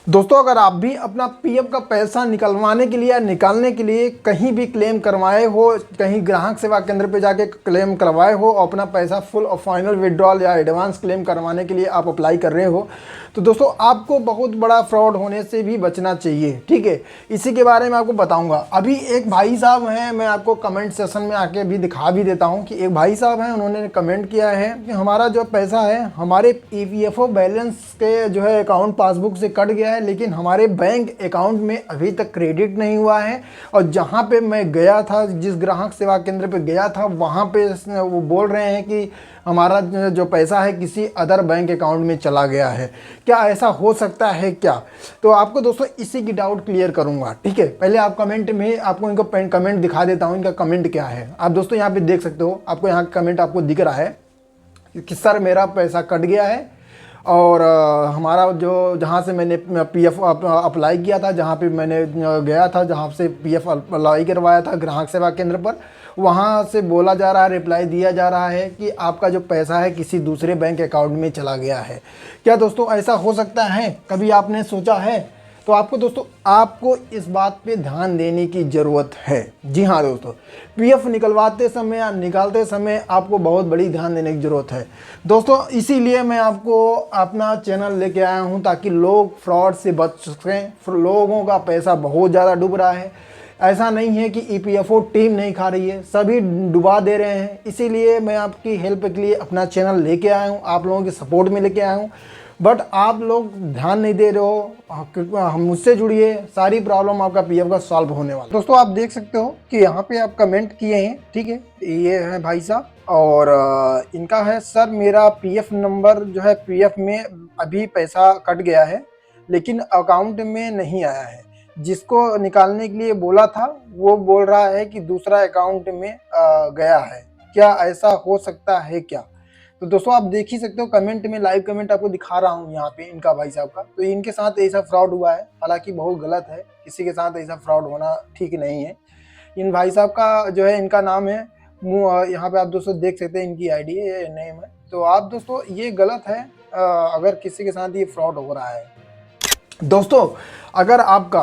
दोस्तों, अगर आप भी अपना पीएफ का पैसा निकलवाने के लिए या निकालने के लिए कहीं भी क्लेम करवाए हो, कहीं ग्राहक सेवा केंद्र पे जाके क्लेम करवाए हो और अपना पैसा फुल और फाइनल विड्रॉल या एडवांस क्लेम करवाने के लिए आप अप्लाई कर रहे हो, तो दोस्तों आपको बहुत बड़ा फ्रॉड होने से भी बचना चाहिए। ठीक है, इसी के बारे में आपको बताऊंगा। अभी एक भाई साहब हैं, मैं आपको कमेंट सेशन में आके भी दिखा भी देता हूं कि एक भाई साहब हैं, उन्होंने कमेंट किया है कि हमारा जो पैसा है हमारे ईपीएफओ बैलेंस के जो है अकाउंट पासबुक से कट गया है, लेकिन हमारे बैंक अकाउंट में अभी तक क्रेडिट नहीं हुआ है। और जहाँ पे मैं गया था, जिस ग्राहक सेवा केंद्र पे गया था, वहाँ पे वो बोल रहे हैं कि हमारा जो पैसा है किसी अदर बैंक अकाउंट में चला गया है। क्या ऐसा हो सकता है क्या? तो आपको दोस्तों इसी की डाउट क्लियर करूंगा। ठीक है, पहले आप कमेंट में आपको इनका कमेंट दिखा देता हूं, इनका कमेंट क्या है। आप दोस्तों यहाँ पे देख सकते हो, आपको यहाँ कमेंट आपको दिख रहा है कि सर मेरा पैसा कट गया है और हमारा जो जहाँ से मैंने पीएफ अप्लाई किया था, जहाँ पे मैंने गया था, जहाँ से पीएफ अप्लाई करवाया था ग्राहक सेवा केंद्र पर, वहाँ से बोला जा रहा है, रिप्लाई दिया जा रहा है कि आपका जो पैसा है किसी दूसरे बैंक अकाउंट में चला गया है। क्या दोस्तों ऐसा हो सकता है? कभी आपने सोचा है? तो आपको दोस्तों आपको इस बात पे ध्यान देने की ज़रूरत है। जी हाँ दोस्तों, पीएफ निकलवाते समय या निकालते समय आपको बहुत बड़ी ध्यान देने की ज़रूरत है दोस्तों। इसीलिए मैं आपको अपना चैनल लेके आया हूँ ताकि लोग फ्रॉड से बच सकें। लोगों का पैसा बहुत ज़्यादा डूब रहा है। ऐसा नहीं है कि ईपीएफओ टीम नहीं खा रही है, सभी डुबा दे रहे हैं। इसीलिए मैं आपकी हेल्प के लिए अपना चैनल लेके आया हूँ, आप लोगों के सपोर्ट में लेके आया हूँ। बट आप लोग ध्यान नहीं दे रहे हो। हम मुझसे जुड़िए, सारी प्रॉब्लम आपका पीएफ का सॉल्व होने वाला। दोस्तों आप देख सकते हो कि यहाँ पे आप कमेंट किए हैं। ठीक है, ये है भाई साहब और इनका है, सर मेरा पीएफ नंबर जो है, पीएफ में अभी पैसा कट गया है लेकिन अकाउंट में नहीं आया है। जिसको निकालने के लिए बोला था वो बोल रहा है कि दूसरा अकाउंट में गया है। क्या ऐसा हो सकता है क्या? तो दोस्तों आप देख ही सकते हो, कमेंट में लाइव कमेंट आपको दिखा रहा हूँ यहाँ पे इनका, भाई साहब का। तो इनके साथ ऐसा फ्रॉड हुआ है, हालांकि बहुत गलत है, किसी के साथ ऐसा फ्रॉड होना ठीक नहीं है। इन भाई साहब का जो है, इनका नाम है, यहाँ पे आप दोस्तों देख सकते हैं, इनकी आईडी है, नेम है। तो आप दोस्तों ये गलत है अगर किसी के साथ ये फ्रॉड हो रहा है। दोस्तों अगर आपका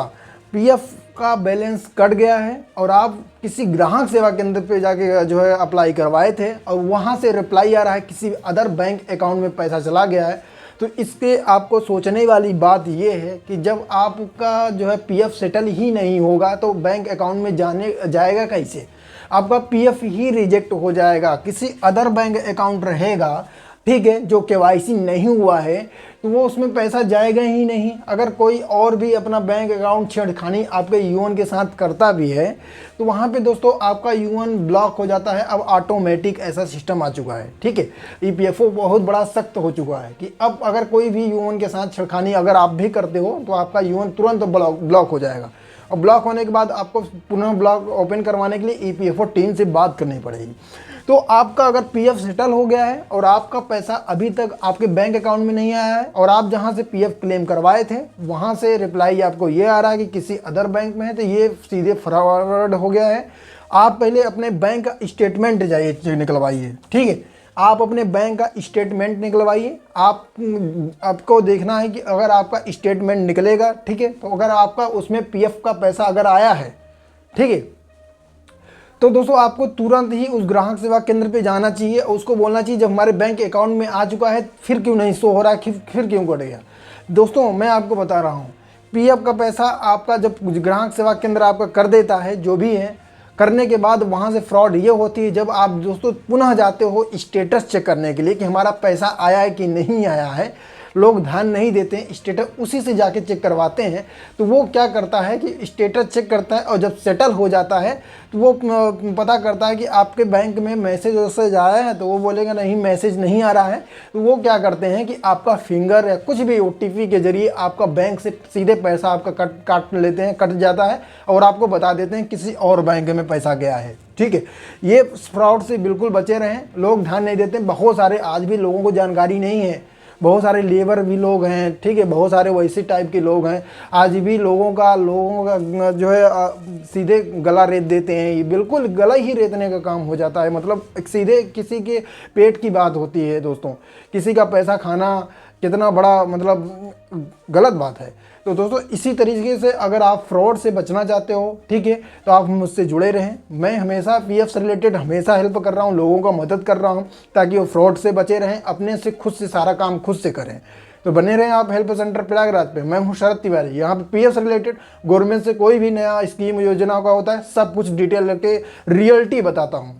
पीएफ का बैलेंस कट गया है और आप किसी ग्राहक सेवा केंद्र पे जाके जो है अप्लाई करवाए थे और वहाँ से रिप्लाई आ रहा है किसी अदर बैंक अकाउंट में पैसा चला गया है, तो इसके आपको सोचने वाली बात ये है कि जब आपका जो है पीएफ सेटल ही नहीं होगा तो बैंक अकाउंट में जाएगा कैसे? आपका पीएफ ही रिजेक्ट हो जाएगा, किसी अदर बैंक अकाउंट रहेगा। ठीक है, जो केवाईसी नहीं हुआ है तो वो उसमें पैसा जाएगा ही नहीं। अगर कोई और भी अपना बैंक अकाउंट छेड़खानी आपके यूएन के साथ करता भी है तो वहाँ पे दोस्तों आपका यूएन ब्लॉक हो जाता है। अब ऑटोमेटिक ऐसा सिस्टम आ चुका है। ठीक है, ईपीएफओ बहुत बड़ा सख्त हो चुका है कि अब अगर कोई भी यूएन के साथ छेड़खानी अगर आप भी करते हो तो आपका यूएन तुरंत ब्लॉक हो जाएगा। और ब्लॉक होने के बाद आपको पुनः ब्लॉक ओपन करवाने के लिए ईपीएफओ टीम से बात करनी पड़ेगी। तो आपका अगर पीएफ सेटल हो गया है और आपका पैसा अभी तक आपके बैंक अकाउंट में नहीं आया है और आप जहां से पीएफ क्लेम करवाए थे वहां से रिप्लाई आपको ये आ रहा है कि किसी अदर बैंक में है, तो ये सीधे फॉरवर्ड हो गया है। आप पहले अपने बैंक का स्टेटमेंट जाइए निकलवाइए। ठीक है, आप अपने बैंक का स्टेटमेंट निकलवाइए। आपको देखना है कि अगर आपका स्टेटमेंट निकलेगा, ठीक है, तो अगर आपका उसमें पीएफ का पैसा अगर आया है, ठीक है, तो दोस्तों आपको तुरंत ही उस ग्राहक सेवा केंद्र पे जाना चाहिए और उसको बोलना चाहिए जब हमारे बैंक अकाउंट में आ चुका है फिर क्यों नहीं शो हो रहा है, फिर क्यों कट गया। दोस्तों मैं आपको बता रहा हूँ, पीएफ का पैसा आपका जब ग्राहक सेवा केंद्र आपका कर देता है, जो भी है, करने के बाद वहाँ से फ्रॉड ये होती है जब आप दोस्तों पुनः जाते हो स्टेटस चेक करने के लिए कि हमारा पैसा आया है कि नहीं आया है। लोग ध्यान नहीं देते हैं, स्टेटस उसी से जाके चेक करवाते हैं। तो वो क्या करता है कि स्टेटस चेक करता है और जब सेटल हो जाता है तो वो पता करता है कि आपके बैंक में मैसेज वैसेज आया है, तो वो बोलेगा नहीं मैसेज नहीं आ रहा है। तो वो क्या करते हैं कि आपका फिंगर या कुछ भी ओटीपी के जरिए आपका बैंक से सीधे पैसा आपका काट लेते हैं, कट जाता है और आपको बता देते हैं किसी और बैंक में पैसा गया है। ठीक है, ये फ्रॉड से बिल्कुल बचे रहें। लोग ध्यान नहीं देते, बहुत सारे आज भी लोगों को जानकारी नहीं है, बहुत सारे लेबर भी लोग हैं। ठीक है, बहुत सारे वैसे टाइप के लोग हैं, आज भी लोगों का जो है सीधे गला रेत देते हैं। ये बिल्कुल गला ही रेतने का काम हो जाता है, मतलब सीधे किसी के पेट की बात होती है दोस्तों। किसी का पैसा खाना कितना बड़ा मतलब गलत बात है। तो दोस्तों इसी तरीके से अगर आप फ्रॉड से बचना चाहते हो, ठीक है, तो आप मुझसे जुड़े रहें। मैं हमेशा पीएफ से रिलेटेड हमेशा हेल्प कर रहा हूँ, लोगों का मदद कर रहा हूँ, ताकि वो फ्रॉड से बचे रहें, अपने से खुद से सारा काम खुद से करें। तो बने रहें आप हेल्प सेंटर प्रयागराज पे। मैं हूँ शरद तिवारी। यहाँ पे पीएफ से रिलेटेड गवर्नमेंट से कोई भी नया स्कीम योजना का होता है, सब कुछ डिटेल करके रियलिटी बताता हूँ।